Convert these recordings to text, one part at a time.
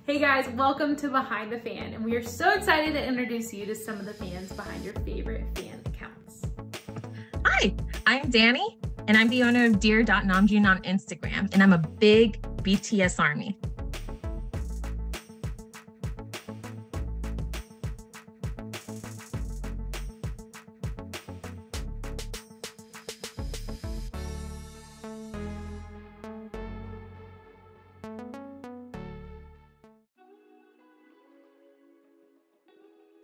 Hey guys, welcome to Behind the Fan, and we are so excited to introduce you to some of the fans behind your favorite fan accounts. Hi, I'm Dani, and I'm the owner of dear.namjoon on Instagram, and I'm a big BTS army.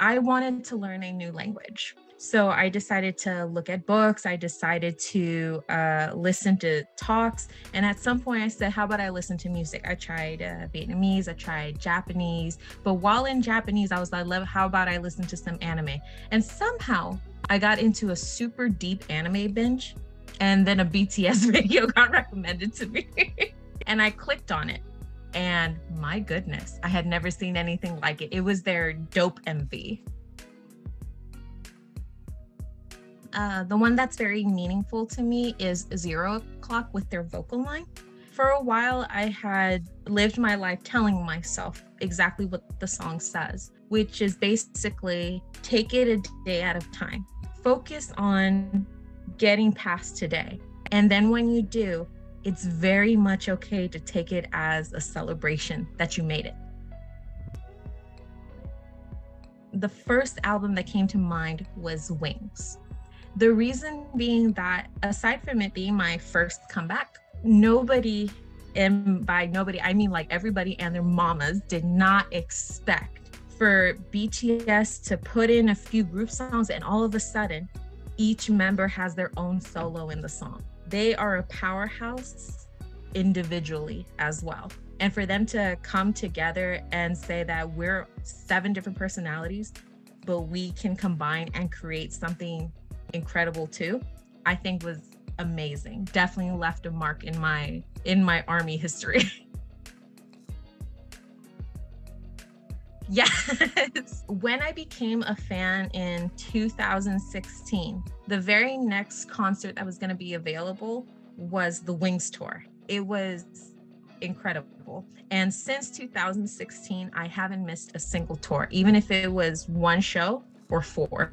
I wanted to learn a new language. So I decided to look at books. I decided to listen to talks. And at some point I said, how about I listen to music? I tried Vietnamese, I tried Japanese. But while in Japanese, I was like, how about I listen to some anime? And somehow I got into a super deep anime binge. And then a BTS video got recommended to me. And I clicked on it. And my goodness, I had never seen anything like it. It was their dope MV. The one that's very meaningful to me is 0 O'Clock with their vocal line. For a while, I had lived my life telling myself exactly what the song says, which is basically take it a day at a time. Focus on getting past today. And then when you do, it's very much okay to take it as a celebration that you made it. The first album that came to mind was Wings. The reason being that aside from it being my first comeback, nobody, and by nobody, I mean like everybody and their mamas, did not expect for BTS to put in a few group songs and all of a sudden, each member has their own solo in the song. They are a powerhouse individually as well. And for them to come together and say that we're 7 different personalities, but we can combine and create something incredible too, I think was amazing. Definitely left a mark in my army history. Yes. When I became a fan in 2016, the very next concert that was going to be available was the Wings tour. It was incredible. And since 2016, I haven't missed a single tour, even if it was 1 show or 4.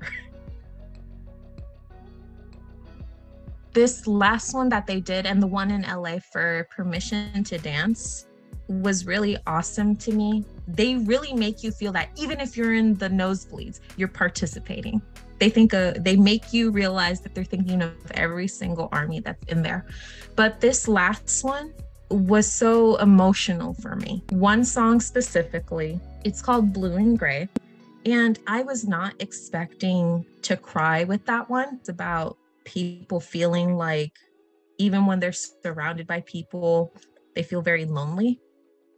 This last one that they did and the one in LA for Permission to Dance was really awesome to me. They really make you feel that even if you're in the nosebleeds, you're participating. They make you realize that they're thinking of every single army that's in there. But this last one was so emotional for me. One song specifically, it's called Blue and Gray. And I was not expecting to cry with that one. It's about people feeling like even when they're surrounded by people, they feel very lonely.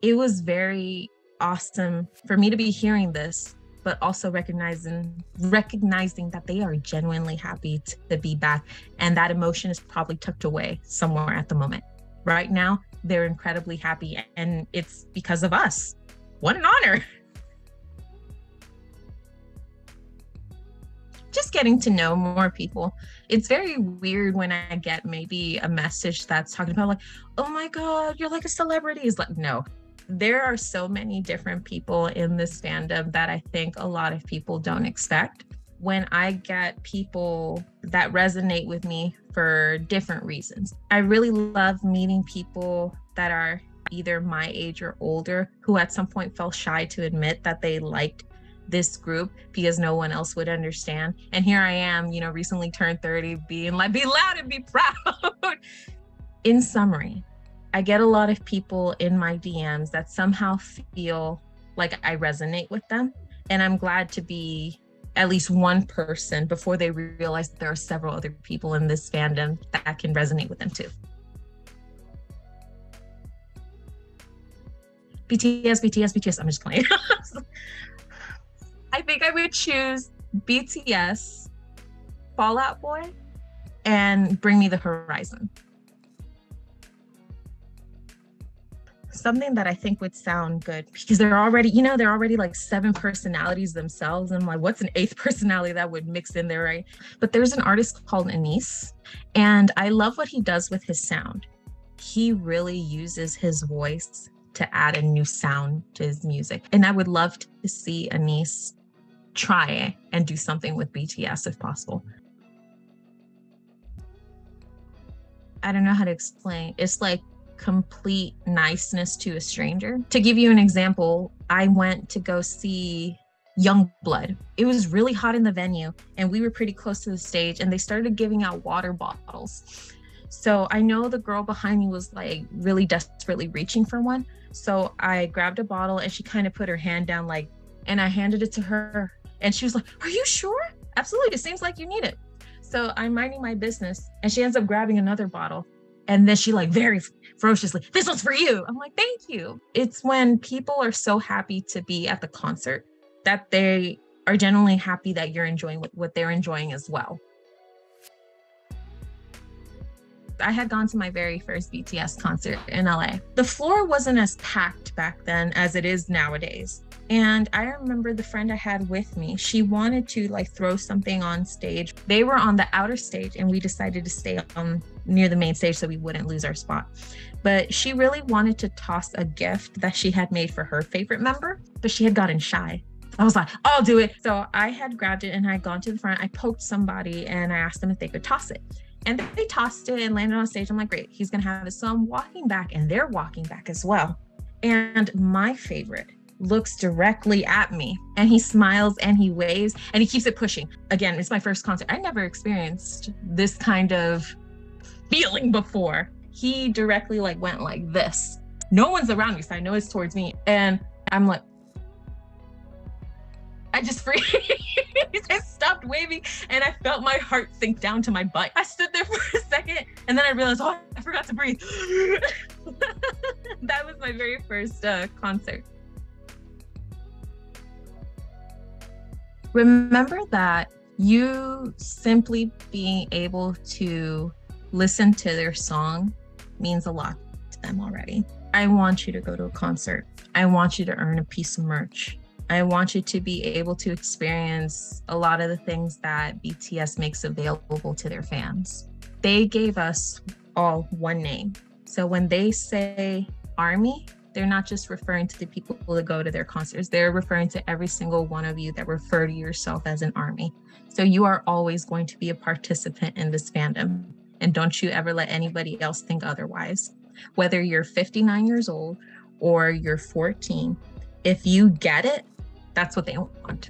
It was very awesome for me to be hearing this, but also recognizing that they are genuinely happy to be back. And that emotion is probably tucked away somewhere at the moment. Right now, they're incredibly happy, and it's because of us. What an honor. Just getting to know more people. It's very weird when I get maybe a message that's talking about like, oh my God, you're like a celebrity. It's like, no. There are so many different people in this fandom that I think a lot of people don't expect. When I get people that resonate with me for different reasons, I really love meeting people that are either my age or older who at some point felt shy to admit that they liked this group because no one else would understand. And here I am, recently turned 30, being like, be loud and be proud. In summary, I get a lot of people in my DMs that somehow feel like I resonate with them. And I'm glad to be at least one person before they realize that there are several other people in this fandom that can resonate with them too. BTS, I'm just playing. I think I would choose BTS, Fall Out Boy, and Bring Me the Horizon. Something that I think would sound good because they're already like 7 personalities themselves. And I'm like, what's an 8th personality that would mix in there, right? But there's an artist called Anis, and I love what he does with his sound. He really uses his voice to add a new sound to his music. And I would love to see Anis try and do something with BTS if possible. I don't know how to explain. It's like complete niceness to a stranger. To give you an example, I went to go see Youngblood. It was really hot in the venue and we were pretty close to the stage and they started giving out water bottles. So I know the girl behind me was like really desperately reaching for one. So I grabbed a bottle and she kind of put her hand down and I handed it to her and she was like, "Are you sure?" "Absolutely, it seems like you need it." So I'm minding my business and she ends up grabbing another bottle. And then she very ferociously, "This one's for you." I'm like, "Thank you." It's when people are so happy to be at the concert that they are genuinely happy that you're enjoying what they're enjoying as well. I had gone to my very first BTS concert in LA. The floor wasn't as packed back then as it is nowadays. And I remember the friend I had with me, she wanted to throw something on stage. They were on the outer stage and we decided to stay near the main stage so we wouldn't lose our spot. But she really wanted to toss a gift that she had made for her favorite member, but she had gotten shy. I was like, "I'll do it." So I had grabbed it and I had gone to the front. I poked somebody and I asked them if they could toss it. And they tossed it and landed on stage. I'm like, "Great, he's gonna have it." So I'm walking back and they're walking back as well. And my favorite looks directly at me and he smiles and he waves and he keeps it pushing. Again, it's my first concert. I never experienced this kind of feeling before. He directly went like this. No one's around me, so I know it's towards me. And I'm like, I just freaked. I stopped waving and I felt my heart sink down to my butt. I stood there for a second and then I realized, oh, I forgot to breathe. That was my very first concert. Remember that you simply being able to listen to their song means a lot to them already. I want you to go to a concert. I want you to earn a piece of merch. I want you to be able to experience a lot of the things that BTS makes available to their fans. They gave us all one name. So when they say ARMY, they're not just referring to the people that go to their concerts. They're referring to every single one of you that refer to yourself as an ARMY. So you are always going to be a participant in this fandom. And don't you ever let anybody else think otherwise. Whether you're 59 years old or you're 14, if you get it, that's what they want.